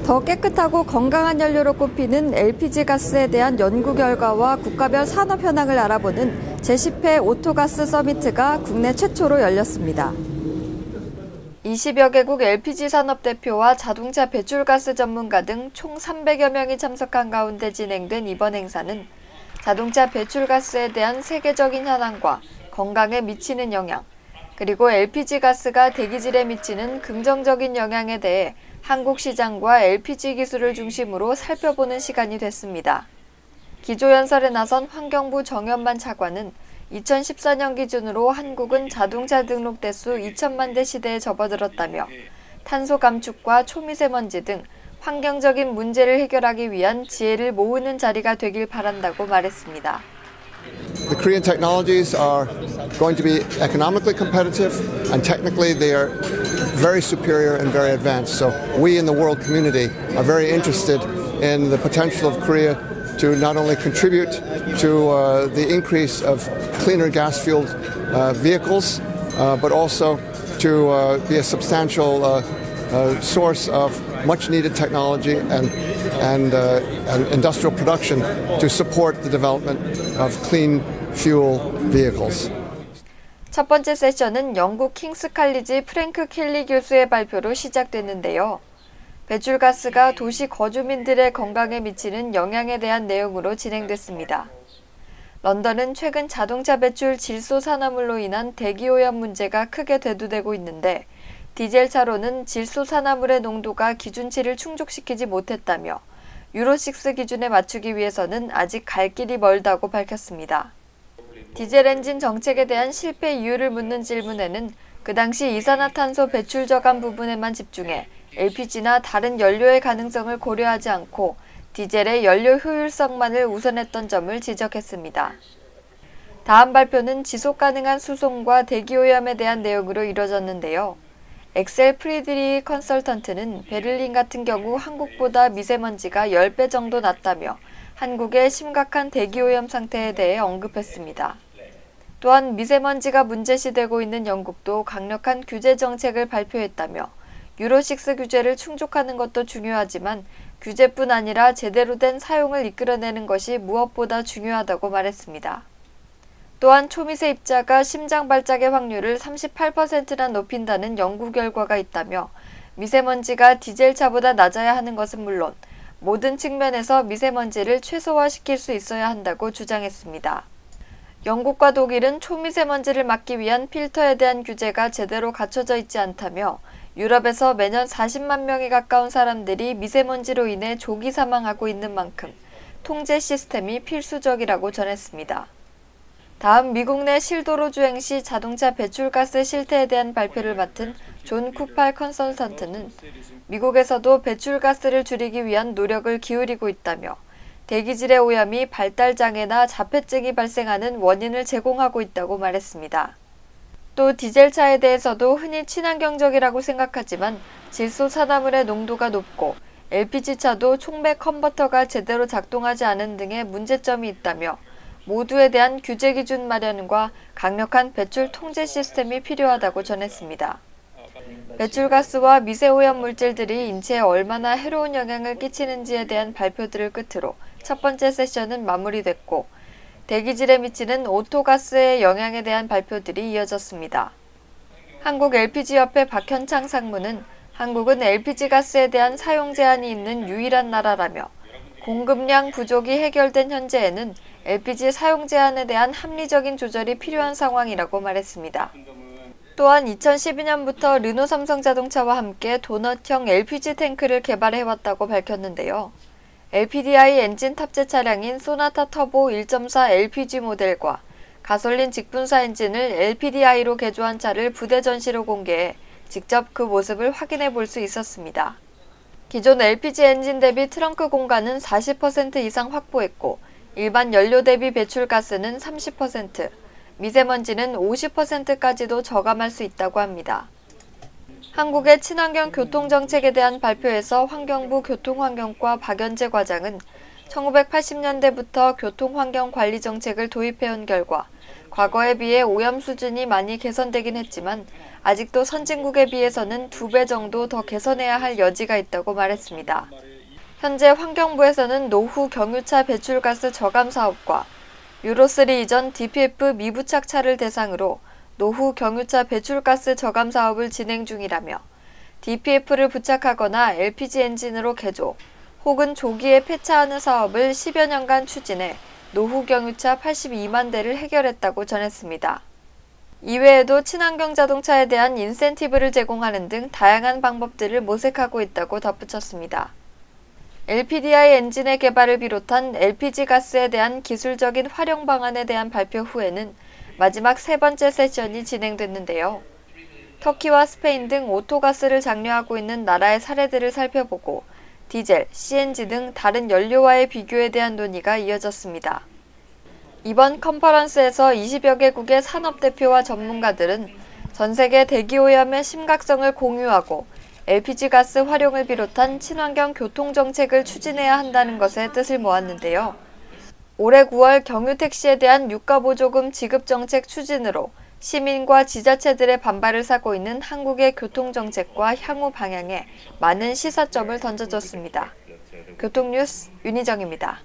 더 깨끗하고 건강한 연료로 꼽히는 LPG 가스에 대한 연구 결과와 국가별 산업 현황을 알아보는 제10회 오토가스 서미트가 국내 최초로 열렸습니다. 20여 개국 LPG 산업 대표와 자동차 배출가스 전문가 등 총 300여 명이 참석한 가운데 진행된 이번 행사는 자동차 배출가스에 대한 세계적인 현황과 건강에 미치는 영향, 그리고 LPG 가스가 대기질에 미치는 긍정적인 영향에 대해 한국 시장과 LPG 기술을 중심으로 살펴보는 시간이 됐습니다. 기조연설에 나선 환경부 정연만 차관은 2014년 기준으로 한국은 자동차 등록 대수 2천만 대 시대에 접어들었다며 탄소 감축과 초미세먼지 등 환경적인 문제를 해결하기 위한 지혜를 모으는 자리가 되길 바란다고 말했습니다. The Korean technologies are going to be economically competitive and technically they are very superior and very advanced. So we in the world community are very interested in the potential of Korea to not only contribute to the increase of cleaner gas-fueled vehicles, but also to be a substantial source of much-needed technology and industrial production to support the development of clean fuel vehicles. 첫 번째 세션은 영국 킹스 칼리지 프랭크 켈리 교수의 발표로 시작됐는데요. 배출가스가 도시 거주민들의 건강에 미치는 영향에 대한 내용으로 진행됐습니다. 런던은 최근 자동차 배출 질소 산화물로 인한 대기오염 문제가 크게 대두되고 있는데 디젤 차로는 질소 산화물의 농도가 기준치를 충족시키지 못했다며 유로6 기준에 맞추기 위해서는 아직 갈 길이 멀다고 밝혔습니다. 디젤 엔진 정책에 대한 실패 이유를 묻는 질문에는 그 당시 이산화탄소 배출 저감 부분에만 집중해 LPG나 다른 연료의 가능성을 고려하지 않고 디젤의 연료 효율성만을 우선했던 점을 지적했습니다. 다음 발표는 지속 가능한 수송과 대기오염에 대한 내용으로 이뤄졌는데요. 엑셀 프리드리 컨설턴트는 베를린 같은 경우 한국보다 미세먼지가 10배 정도 낮다며 한국의 심각한 대기오염 상태에 대해 언급했습니다. 또한 미세먼지가 문제시되고 있는 영국도 강력한 규제 정책을 발표했다며 유로6 규제를 충족하는 것도 중요하지만 규제뿐 아니라 제대로 된 사용을 이끌어내는 것이 무엇보다 중요하다고 말했습니다. 또한 초미세 입자가 심장 발작의 확률을 38%나 높인다는 연구 결과가 있다며 미세먼지가 디젤차보다 낮아야 하는 것은 물론 모든 측면에서 미세먼지를 최소화시킬 수 있어야 한다고 주장했습니다. 영국과 독일은 초미세먼지를 막기 위한 필터에 대한 규제가 제대로 갖춰져 있지 않다며 유럽에서 매년 40만 명에 가까운 사람들이 미세먼지로 인해 조기 사망하고 있는 만큼 통제 시스템이 필수적이라고 전했습니다. 다음 미국 내 실도로 주행 시 자동차 배출가스 실태에 대한 발표를 맡은 존 쿠팔 컨설턴트는 미국에서도 배출가스를 줄이기 위한 노력을 기울이고 있다며 대기질의 오염이 발달장애나 자폐증이 발생하는 원인을 제공하고 있다고 말했습니다. 또 디젤차에 대해서도 흔히 친환경적이라고 생각하지만 질소 산화물의 농도가 높고 LPG차도 촉매 컨버터가 제대로 작동하지 않은 등의 문제점이 있다며 모두에 대한 규제 기준 마련과 강력한 배출 통제 시스템이 필요하다고 전했습니다. 배출가스와 미세오염 물질들이 인체에 얼마나 해로운 영향을 끼치는지에 대한 발표들을 끝으로 첫 번째 세션은 마무리됐고 대기질에 미치는 오토가스의 영향에 대한 발표들이 이어졌습니다. 한국 LPG협회 박현창 상무는 한국은 LPG 가스에 대한 사용 제한이 있는 유일한 나라라며 공급량 부족이 해결된 현재에는 LPG 사용 제한에 대한 합리적인 조절이 필요한 상황이라고 말했습니다. 또한 2012년부터 르노 삼성자동차와 함께 도넛형 LPG 탱크를 개발해왔다고 밝혔는데요. LPDI 엔진 탑재 차량인 소나타 터보 1.4 LPG 모델과 가솔린 직분사 엔진을 LPDI로 개조한 차를 부대 전시로 공개해 직접 그 모습을 확인해 볼 수 있었습니다. 기존 LPG 엔진 대비 트렁크 공간은 40% 이상 확보했고 일반 연료 대비 배출가스는 30%, 미세먼지는 50%까지도 저감할 수 있다고 합니다. 한국의 친환경 교통정책에 대한 발표에서 환경부 교통환경과 박연재 과장은 1980년대부터 교통환경관리정책을 도입해온 결과 과거에 비해 오염 수준이 많이 개선되긴 했지만 아직도 선진국에 비해서는 2배 정도 더 개선해야 할 여지가 있다고 말했습니다. 현재 환경부에서는 노후 경유차 배출가스 저감 사업과 유로3 이전 DPF 미부착차를 대상으로 노후 경유차 배출가스 저감 사업을 진행 중이라며 DPF를 부착하거나 LPG 엔진으로 개조 혹은 조기에 폐차하는 사업을 10여 년간 추진해 노후 경유차 82만 대를 해결했다고 전했습니다. 이외에도 친환경 자동차에 대한 인센티브를 제공하는 등 다양한 방법들을 모색하고 있다고 덧붙였습니다. LPDI 엔진의 개발을 비롯한 LPG 가스에 대한 기술적인 활용 방안에 대한 발표 후에는 마지막 3번째 세션이 진행됐는데요. 터키와 스페인 등 오토가스를 장려하고 있는 나라의 사례들을 살펴보고 디젤, CNG 등 다른 연료와의 비교에 대한 논의가 이어졌습니다. 이번 컨퍼런스에서 20여 개국의 산업대표와 전문가들은 전 세계 대기오염의 심각성을 공유하고 LPG 가스 활용을 비롯한 친환경 교통정책을 추진해야 한다는 것에 뜻을 모았는데요. 올해 9월 경유택시에 대한 유가보조금 지급정책 추진으로 시민과 지자체들의 반발을 사고 있는 한국의 교통정책과 향후 방향에 많은 시사점을 던져줬습니다. 교통뉴스 윤희정입니다.